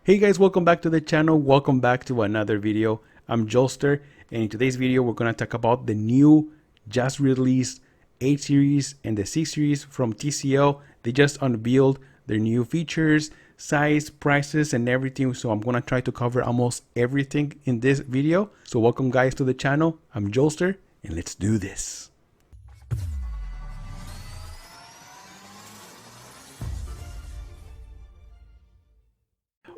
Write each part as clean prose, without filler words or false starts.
Hey guys, welcome back to the channel. Welcome back to another video. I'm Jolster, and in today's video we're going to talk about the new just released 8 series and the 6 series from TCL. They just unveiled their new features, size, prices, and everything. So I'm going to try to cover almost everything in this video. So welcome guys to the channel. I'm Jolster, and let's do this.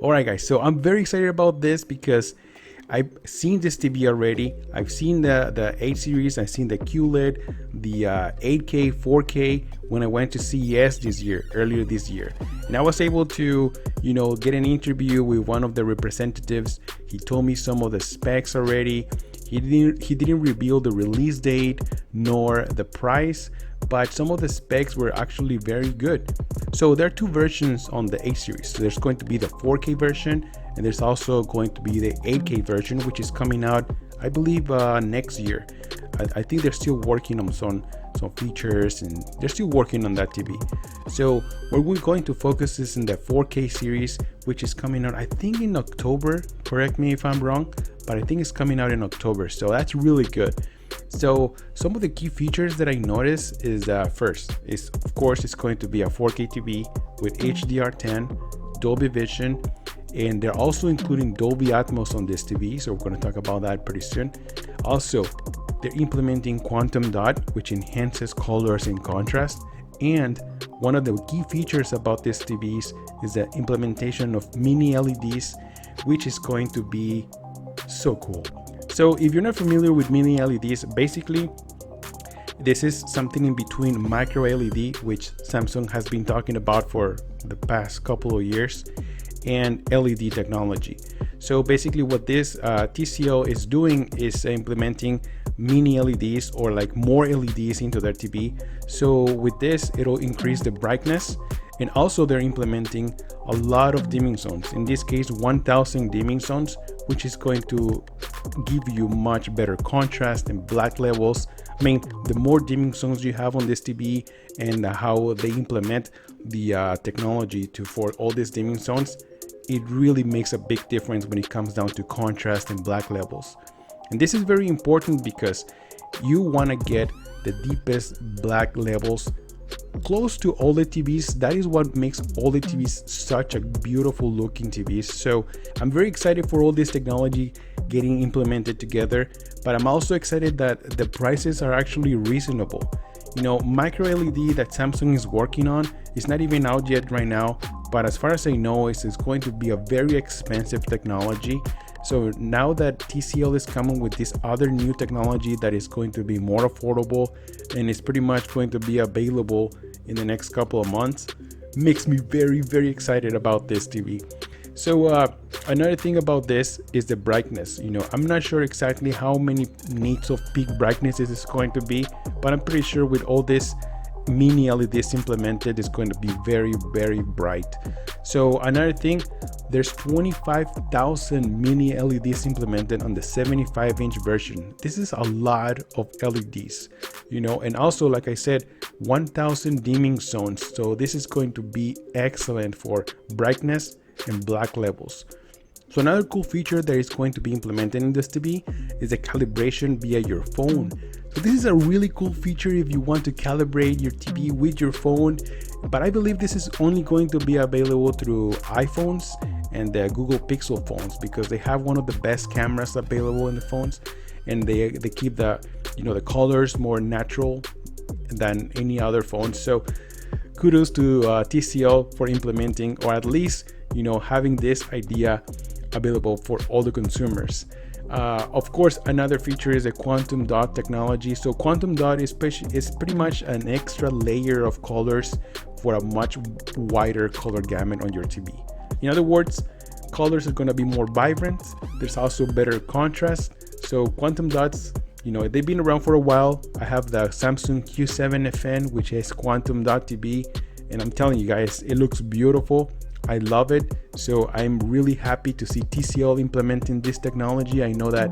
Alright guys, so I'm very excited about this because I've seen this TV already. I've seen the 8 series, I've seen the QLED, the 8K, 4K when I went to CES earlier this year. And I was able to, get an interview with one of the representatives. He told me some of the specs already. He didn't reveal the release date nor the price, but some of the specs were actually very good. So there are 2 versions on the 8 series. So there's going to be the 4K version, and there's also going to be the 8K version, which is coming out, I believe, next year. I think they're still working on some features, and they're still working on that TV. So where we're going to focus is in the 4K series, which is coming out, I think, in October. Correct me if I'm wrong, but I think it's coming out in October. So that's really good. So some of the key features that I noticed is first is, of course, it's going to be a 4K TV with HDR10, Dolby Vision, and they're also including Dolby Atmos on this TV. So we're going to talk about that pretty soon. Also, they're implementing quantum dot, which enhances colors and contrast. And one of the key features about these TVs is the implementation of mini LEDs, which is going to be so cool. So if you're not familiar with mini LEDs, basically this is something in between micro LED, which Samsung has been talking about for the past couple of years, and LED technology. So basically what this TCL is doing is implementing mini LEDs, or like more LEDs into their TV. So with this, it'll increase the brightness, and also they're implementing a lot of dimming zones. In this case, 1000 dimming zones, which is going to give you much better contrast and black levels. I mean, the more dimming zones you have on this TV and how they implement the technology for all these dimming zones, it really makes a big difference when it comes down to contrast and black levels. And this is very important because you want to get the deepest black levels close to OLED TVs. That is what makes OLED TVs such a beautiful looking TVs. So I'm very excited for all this technology getting implemented together, but I'm also excited that the prices are actually reasonable. Micro LED that Samsung is working on is not even out yet right now, but as far as I know, it's going to be a very expensive technology. So now that TCL is coming with this other new technology that is going to be more affordable and is pretty much going to be available in the next couple of months, makes me very, very excited about this TV. So another thing about this is the brightness. I'm not sure exactly how many nits of peak brightness it is going to be, but I'm pretty sure with all this mini LEDs implemented, it's going to be very, very bright. So another thing, there's 25,000 mini LEDs implemented on the 75-inch version. This is a lot of LEDs, and also, like I said, 1000 dimming zones. So this is going to be excellent for brightness and black levels. So another cool feature that is going to be implemented in this TV is the calibration via your phone. So this is a really cool feature if you want to calibrate your TV with your phone, but I believe this is only going to be available through iPhones and the Google Pixel phones, because they have one of the best cameras available in the phones, and they keep the the colors more natural than any other phone. So kudos to TCL for implementing, or at least having this idea available for all the consumers. Of course, another feature is a quantum dot technology. So quantum dot is pretty much an extra layer of colors for a much wider color gamut on your TV. In other words, colors are going to be more vibrant. There's also better contrast. So quantum dots, they've been around for a while. I have the Samsung Q70 FN, which is quantum dot TV, and I'm telling you guys, it looks beautiful. I love it. So I'm really happy to see TCL implementing this technology. I know that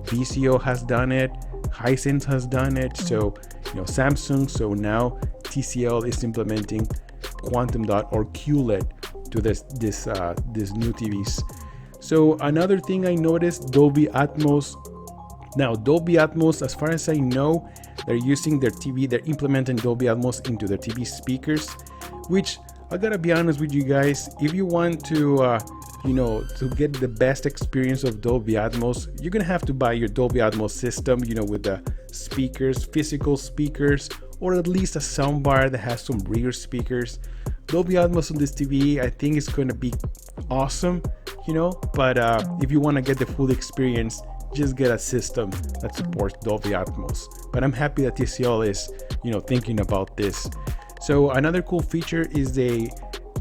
VCO has done it, Hisense has done it, so Samsung. So now TCL is implementing quantum dot or QLED to this new TVs. So another thing I noticed, Dolby Atmos. Now Dolby Atmos, as far as I know, they're using their TV, they're implementing Dolby Atmos into their TV speakers, which I gotta be honest with you guys, if you want to to get the best experience of Dolby Atmos, you're gonna have to buy your Dolby Atmos system, with the speakers, physical speakers, or at least a soundbar that has some rear speakers. Dolby Atmos on this TV, I think is gonna be awesome, but if you want to get the full experience, just get a system that supports Dolby Atmos. But I'm happy that TCL is, thinking about this. So another cool feature is the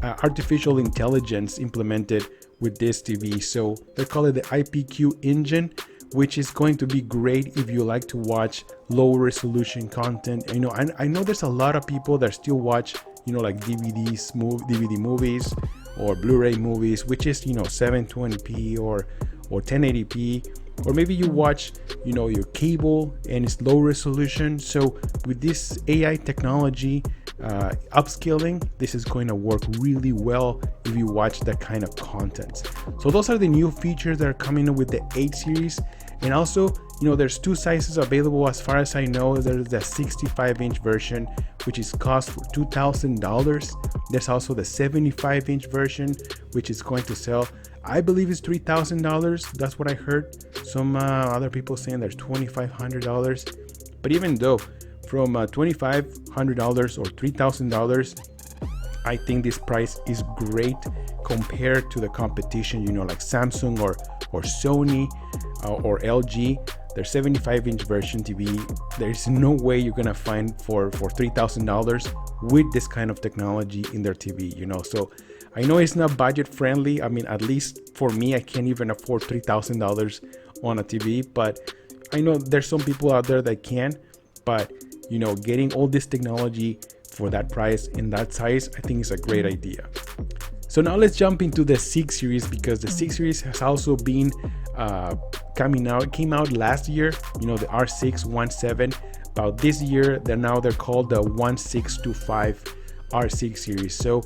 artificial intelligence implemented with this TV. So they call it the AiPQ engine, which is going to be great if you like to watch low resolution content. I know there's a lot of people that still watch, like DVD movies or Blu-ray movies, which is 720p or 1080p, or maybe you watch your cable and it's low resolution. So with this AI technology, upscaling, this is going to work really well if you watch that kind of content. So those are the new features that are coming in with the 8 series. And also, there's two sizes available as far as I know. There's the 65-inch version, which is cost for $2,000. There's also the 75-inch version, which is going to sell, I believe it's $3,000. That's what I heard. Some other people saying there's $2,500. But even though from $2,500 or $3,000, I think this price is great compared to the competition, like Samsung or Sony or LG. Their 75-inch version TV, there's no way you're gonna find for $3,000 with this kind of technology in their TV. So I know it's not budget friendly. I mean, at least for me, I can't even afford $3,000 on a TV, but I know there's some people out there that can. But getting all this technology for that price in that size, I think is a great idea. So now let's jump into the 6 series, because the 6 series has also been came out last year, the R6 17. About this year, they're called the 1625 R6 series. So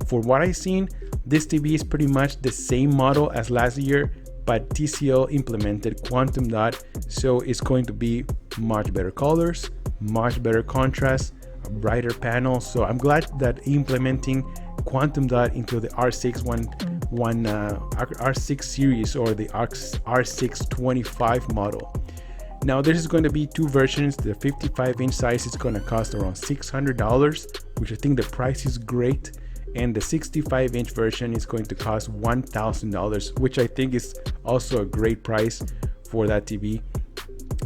for what I've seen, this TV is pretty much the same model as last year, but TCL implemented quantum dot, so it's going to be much better colors, much better contrast, a brighter panel. So I'm glad that implementing quantum dot into the R6 series or the R625 model. Now this is going to be two versions. The 55-inch size is going to cost around $600, which I think the price is great, and the 65-inch version is going to cost $1,000, which I think is also a great price for that TV.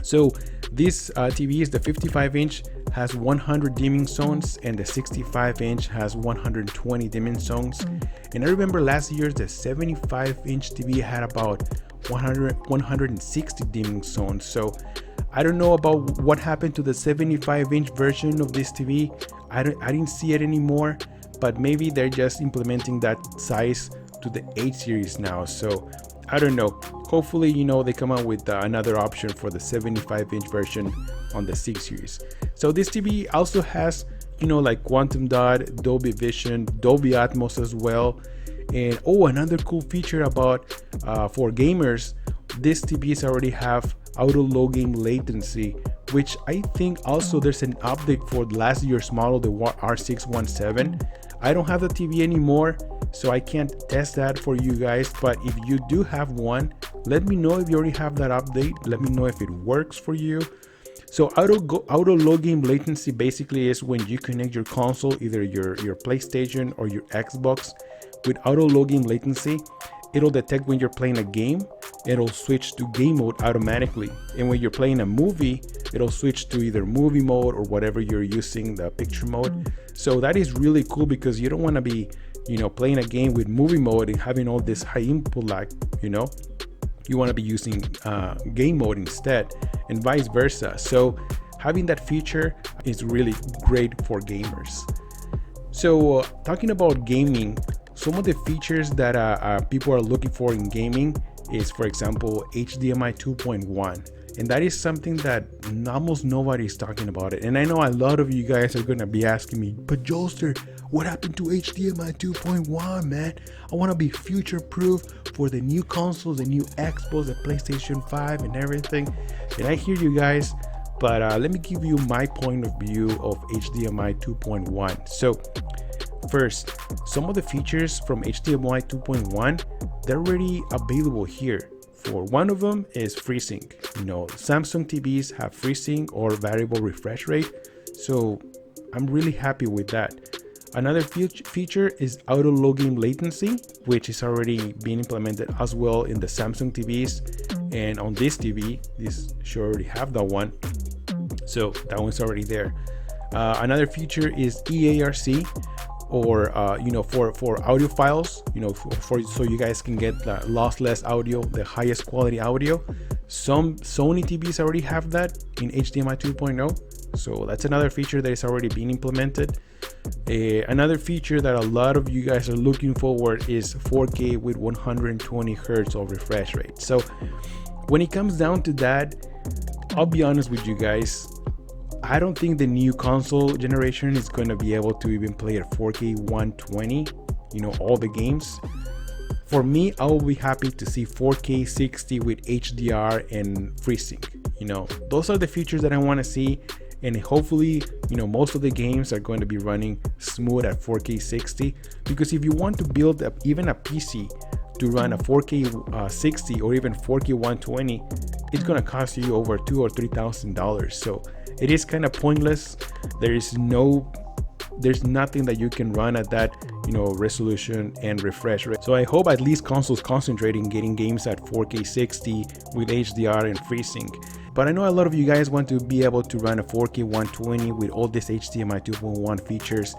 So this TV is the 55-inch has 100 dimming zones, and the 65-inch has 120 dimming zones. And I remember last year the 75-inch TV had about 160 dimming zones. So I don't know about what happened to the 75-inch version of this TV. I didn't see it anymore, but maybe they're just implementing that size to the 8 series now. So I don't know. Hopefully, they come out with another option for the 75-inch version on the 6 series. So this TV also has, like quantum dot, Dolby Vision, Dolby Atmos as well. And another cool feature about for gamers, this TVs already have auto logging latency, which I think also there's an update for last year's model, the R6 17. I don't have the TV anymore, so I can't test that for you guys, but if you do have one, let me know if you already have that update. Let me know if it works for you. So auto logging latency basically is when you connect your console, either your PlayStation or your Xbox, with auto logging latency. It'll detect when you're playing a game, it'll switch to game mode automatically. And when you're playing a movie, it'll switch to either movie mode or whatever you're using, the picture mode. So that is really cool, because you don't want to be, playing a game with movie mode and having all this high input lag, You want to be using game mode instead, and vice versa. So having that feature is really great for gamers. So talking about gaming, some of the features that people are looking for in gaming is, for example, HDMI 2.1. And that is something that almost nobody is talking about it. And I know a lot of you guys are gonna be asking me, but Joelster, what happened to HDMI 2.1, man? I wanna be future-proof for the new consoles, the new Xbox, the PlayStation 5 and everything. And I hear you guys, but let me give you my point of view of HDMI 2.1. So first, some of the features from HDMI 2.1, they're already available here. For one of them is FreeSync. You know, Samsung TVs have FreeSync or variable refresh rate, so I'm really happy with that. Another feature is auto logging latency, which is already being implemented as well in the Samsung TVs, and on this TV, this should already have that one, so that one's already there. Another feature is EARC, or you know, for audio files, you know, so you guys can get the lossless audio, the highest quality audio. Some Sony TVs already have that in HDMI 2.0, so that's another feature that is already being implemented. Another feature that a lot of you guys are looking forward is 4K with 120 Hz of refresh rate. So when it comes down to that, I'll be honest with you guys, I don't think the new console generation is going to be able to even play at 4K 120, you know, all the games. For me, I will be happy to see 4K 60 with HDR and FreeSync. You know, those are the features that I want to see, and hopefully, you know, most of the games are going to be running smooth at 4K 60, because if you want to build even a PC to run a 4K 60 or even 4K 120, it's going to cost you over $2,000 or $3,000. So it is kind of pointless. There's nothing that you can run at that, you know, resolution and refresh rate. So I hope at least consoles concentrate in getting games at 4K 60 with HDR and FreeSync. But I know a lot of you guys want to be able to run a 4K 120 with all this HDMI 2.1 features.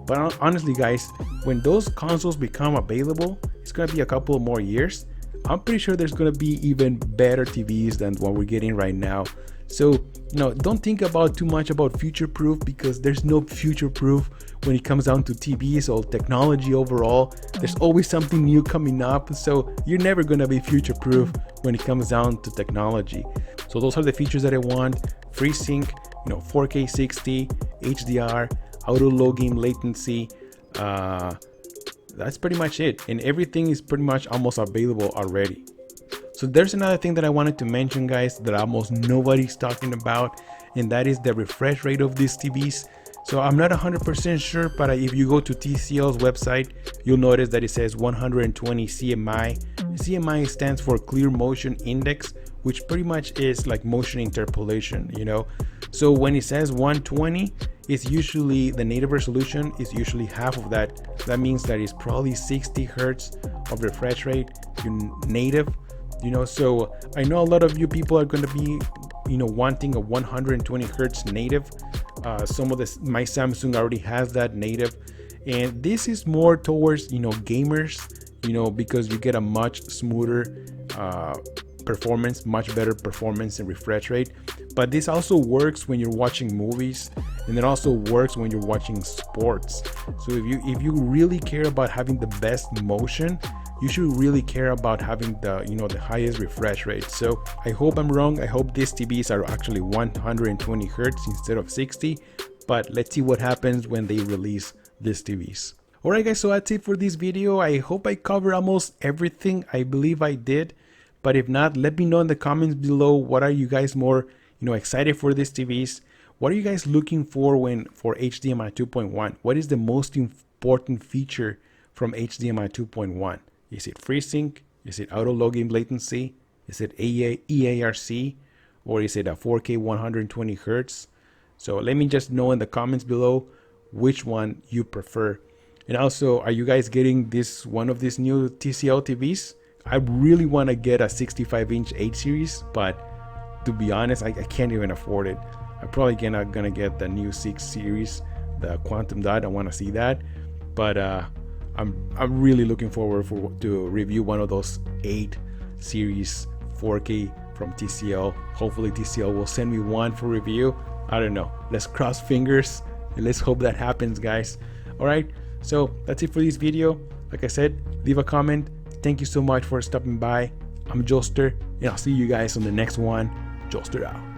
But honestly guys, when those consoles become available, it's going to be a couple more years. I'm pretty sure there's going to be even better TVs than what we're getting right now. So, you know, don't think about too much about future proof, because there's no future proof when it comes down to TVs or technology overall. There's always something new coming up, so you're never going to be future proof when it comes down to technology. So those are the features that I want: FreeSync, you know, 4K 60, HDR, auto logging latency. That's pretty much it, and everything is pretty much almost available already. So there's another thing that I wanted to mention, guys, that almost nobody's talking about, and that is the refresh rate of these TVs. So I'm not 100% sure, but if you go to TCL's website, you'll notice that it says 120 CMI. CMI stands for Clear Motion Index, which pretty much is like motion interpolation, you know. So when it says 120, it's usually the native resolution is usually half of that. That means that it's probably 60 Hertz of refresh rate native, you know. So I know a lot of you people are going to be, you know, wanting a 120 Hertz native. Some of my Samsung already has that native, and this is more towards, you know, gamers, you know, because you get a much smoother performance, much better performance and refresh rate. But this also works when you're watching movies, and it also works when you're watching sports. So if you really care about having the best motion, you should really care about having the, you know, the highest refresh rate. So I hope I'm wrong. I hope these TVs are actually 120 Hertz instead of 60, but let's see what happens when they release these TVs. Alright guys, so that's it for this video. I hope I covered almost everything. I believe I did, but if not, let me know in the comments below. What are you guys more, you know, excited for these TVs? What are you guys looking for for HDMI 2.1? What is the most important feature from HDMI 2.1? Is it FreeSync? Is it auto logging latency? Is it EARC? Or is it a 4K 120 Hertz? So let me just know in the comments below which one you prefer. And also, are you guys getting one of these new TCL TVs? I really want to get a 65-inch 8 series, but to be honest, I can't even afford it. I'm probably gonna get the new 6 series, the Quantum Dot. I want to see that, but I'm really looking forward to review one of those 8 series 4K from TCL. Hopefully TCL will send me one for review. I don't know. Let's cross fingers and let's hope that happens, guys. All right. So that's it for this video. Like I said, leave a comment. Thank you so much for stopping by. I'm Joster, and I'll see you guys on the next one. Joster out.